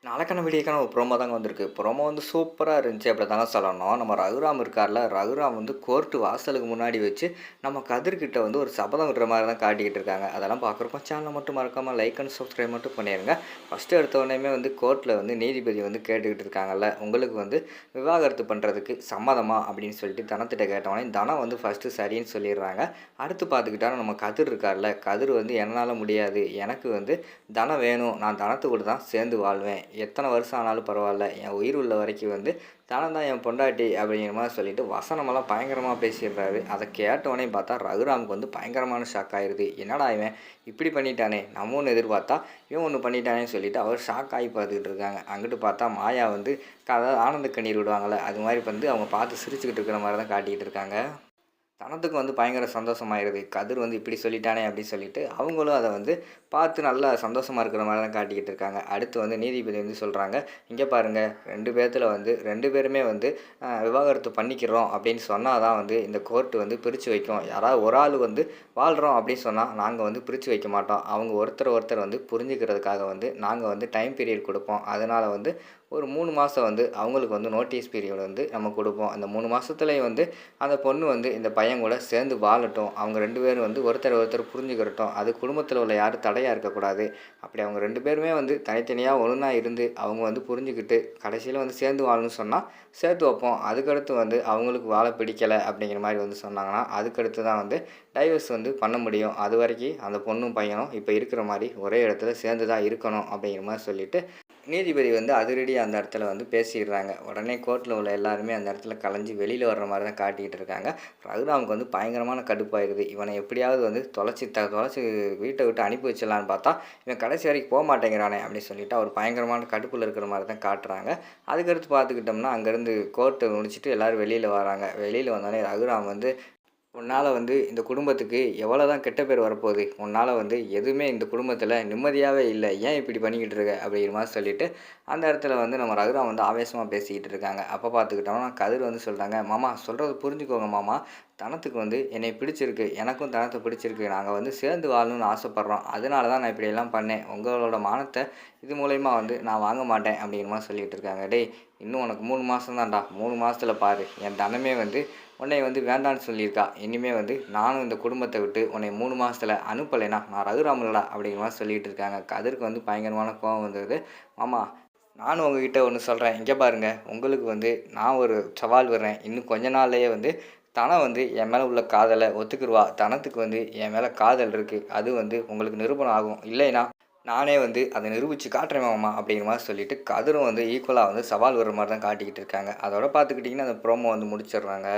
நாளைக்கான வீடியோக்கான ஒரு ப்ரோமோ தாங்க வந்திருக்கு. ப்ரோமோ வந்து சூப்பரா இருந்துச்சு அப்படி தாங்க சொல்லணும். நம்ம ரகுராம் இருக்கார்ல, ரகுராம் வந்து கோர்ட் வாசலுக்கு முன்னாடி வச்சு நம்ம கதிர்கிட்ட வந்து ஒரு சபதம் விடுற மாரி தான் காட்டிக்கிட்டு இருக்காங்க. அதெல்லாம் பார்க்குறப்போ சேனலை மட்டும் மறக்காம லைக் அண்ட் சப்ஸ்கிரைப் மட்டும் பண்ணிருங்க. ஃபர்ஸ்ட்டு எடுத்த உடனேயுமே வந்து கோர்ட்ல வந்து நீதிபதி வந்து கேட்டுக்கிட்டு இருக்காங்கல்ல, உங்களுக்கு வந்து விவாகரத்து பண்ணுறதுக்கு சம்மதமா அப்படின்னு சொல்லிட்டு தனத்திட்ட கேட்டவொடனே தனம் வந்து ஃபர்ஸ்ட்டு சரின்னு சொல்லிடுறாங்க. அடுத்து பார்த்துக்கிட்டா நம்ம கதிர் இருக்கார்ல, கதிர் வந்து என்னால் முடியாது, எனக்கு வந்து தனம் வேணும், நான் தனத்து கூட தான் சேர்ந்து வாழ்வேன், எத்தனை வருஷம் ஆனாலும் பரவாயில்ல, என் உயிர் உள்ள வரைக்கும் வந்து தனம் தான் என் பொண்டாட்டி அப்படிங்கிற மாதிரி சொல்லிட்டு வசனமெல்லாம் பயங்கரமாக பேசிடுறாரு. அதை கேட்டவொடனே பார்த்தா ரகுராமுக்கு வந்து பயங்கரமான ஷாக் ஆயிடுது. என்னடா இவன் இப்படி பண்ணிட்டானே, நம்ம ஒன்று எதிர்பார்த்தா இவன் ஒன்று பண்ணிட்டானேன்னு சொல்லிட்டு அவர் ஷாக் ஆகி பார்த்துக்கிட்டு இருக்காங்க. அங்கிட்டு பார்த்தா மாயா வந்து அதாவது ஆனந்த கண்ணீர் விடுவாங்கள்ல, அது மாதிரி வந்து அவங்க பார்த்து சிரிச்சுக்கிட்டு இருக்கிற மாதிரி தான் காட்டிக்கிட்டு இருக்காங்க. தனத்துக்கு வந்து பயங்கர சந்தோஷமாயிருது. கதிர் வந்து இப்படி சொல்லிட்டானே அப்படின்னு சொல்லிட்டு, அவங்களும் அத வந்து பார்த்து நல்லா சந்தோஷமா இருக்கிற மாரி தான் காட்டிக்கிட்டு இருக்காங்க. அடுத்து வந்து நீதிபதி வந்து சொல்றாங்க, "இங்க பாருங்க 2 பேத்துல வந்து 2 பேருமே வந்து விவாகரத்து பண்ணிக்கிறோம் அப்படின்னு சொன்னா தான் வந்து இந்த கோர்ட் வந்து பிரிச்சு வைக்கும். யாராவது ஒரு ஆள் வந்து வாழ்றோம் அப்படின்னு சொன்னா, நாங்க வந்து பிரிச்சு வைக்க மாட்டோம். அவங்க ஒருத்தர் ஒருத்தர் வந்து புரிஞ்சுக்கிறதுக்காக வந்து நாங்க வந்து டைம் பீரியட் குடுப்போம். அதனால வந்து ஒரு 3 மாசம் வந்து அவங்களுக்கு வந்து நோட்டீஸ் பீரியட் வந்து நம்ம குடுப்போம். அந்த 3 மாசத்துலயும் வந்து அந்த பொண்ணு வந்து இந்த பையன் கூட சேர்ந்து வாழட்டும். அவங்க 2 பேரும் வந்து ஒருத்தர் ஒருத்தர் புரிஞ்சுக்கிறட்டும். அது குடும்பத்தில உள்ள யாரும் தடையா இருக்கக்கூடாது. அப்படி அவங்க 2 பேருமே வந்து தனித்தனியா ஒண்ணா இருந்து அவங்க வந்து புரிஞ்சுக்கிட்டு கடைசியில வந்து சேர்ந்து வாழணும்னு சொன்னா, சேர்த்து வைப்போம். அதுக்கடுத்து வந்து அவங்களுக்கு வாழ பிடிக்கல அப்படிங்கிற மாரி வந்து சொன்னாங்கன்னா, அதுக்கடுத்து தான் வந்து டைவர்ஸ் வந்து பண்ண முடியும். அதுவரைக்கும் அந்த பொண்ணும் பையனும் இப்ப இருக்கிற மாரி ஒரே இடத்துல சேர்ந்து தான் இருக்கணும் அப்படிங்கிற மாரி சொல்லிட்டு நீதிபதி வந்து அதிரடியா அந்த இடத்துல வந்து பேசிடுறாங்க. உடனே கோர்ட்ல உள்ள எல்லாருமே அந்த இடத்துல கலைஞ்சு வெளியில வர்ற மாரி தான் காட்டிக்கிட்டு இருக்காங்க. ரகுராமுக்கு வந்து பயங்கரமான கடுப்பாயிருது. இவனை எப்படியாவது வந்து தொலைச்சு வீட்ட விட்டு அனுப்பி வச்சிடலான்னு பார்த்தா, இவன் கடைசி வரைக்கும் போமாட்டேங்கிறானே அப்படின்னு சொல்லிட்டு அவர் பயங்கரமான கடுப்புல இருக்கிற மாரி தான் காட்டுறாங்க. அதுக்கடுத்து பார்த்துக்கிட்டோம்னா, அங்கேருந்து கோர்ட்ட முடிச்சுட்டு எல்லாரும் வெளியில வராங்க. வெளியில வந்தோனே ரகுராம் வந்து உன்னால வந்து இந்த குடும்பத்துக்கு எவ்வளோ தான் கெட்ட பேர் வரப்போகுது. உன்னால வந்து எதுவுமே இந்த குடும்பத்தில நிம்மதியாவே இல்ல. ஏன் இப்படி பண்ணிக்கிட்டு இருக்க? அப்படிங்கிற மாரி சொல்லிட்டு, அந்த இடத்துல வந்து நம்ம ரகுராம் வந்து ஆவேசமா பேசிக்கிட்டு இருக்காங்க. அப்ப பார்த்துக்கிட்டோம்னா, கதிர் வந்து சொல்றாங்க, "மாமா சொல்றத புரிஞ்சுக்கோங்க மாமா. தனத்துக்கு வந்து என்னைய பிடிச்சிருக்கு. எனக்கும் தனத்த பிடிச்சிருக்கு. நாங்க வந்து சேர்ந்து வாழணும்னு ஆசைப்படுறோம். அதனால தான் நான் இப்படியெல்லாம் பண்ணேன். உங்களோட மானத்த இது மூலியமா வந்து நான் வாங்க மாட்டேன்." அப்படிங்கிற மாரி சொல்லிட்டு இருக்காங்க. "டேய்! இன்னும் உனக்கு 3 மாசம் தான்டா. 3 மாசத்துல பாரு. என் தனமே வந்து உன்னைய வந்து வேண்டான்னு சொல்லியிருக்கா. இனிமே வந்து நானும் இந்த குடும்பத்த விட்டு உன்னைய 3 மாசத்துல அனுப்பலைன்னா, நான் ரகுராம் இல்லடா அப்படிங்கிற மாரி சொல்லிட்டு இருக்காங்க. கதிருக்கு வந்து பயங்கரமான கோவம் வந்துருது. மாமா நானும் உங்ககிட்ட ஒண்ணு சொல்றேன். இங்க பாருங்க. உங்களுக்கு வந்து நான் ஒரு சவால் விடுறேன். இன்னும் கொஞ்ச நாள்லயே வந்து தனம் வந்து என் மேல உள்ள காதல ஒத்துக்கிருவா. தனத்துக்கு வந்து என் மேல காதல் இருக்கு. அது வந்து உங்களுக்கு நிரூபணம் ஆகும். இல்லைன்னா, நானே வந்து அத நிரூபிச்சு காட்டுறேன் மாமா அப்படிங்கிற மாரி சொல்லிட்டு, கதிரும் வந்து ஈக்குவலா வந்து சவால் விடுற மாரி தான் காட்டிக்கிட்டு இருக்காங்க. அதோட பார்த்துக்கிட்டிங்கன்னா, அந்த ப்ரோமோ வந்து முடிச்சிடுறாங்க.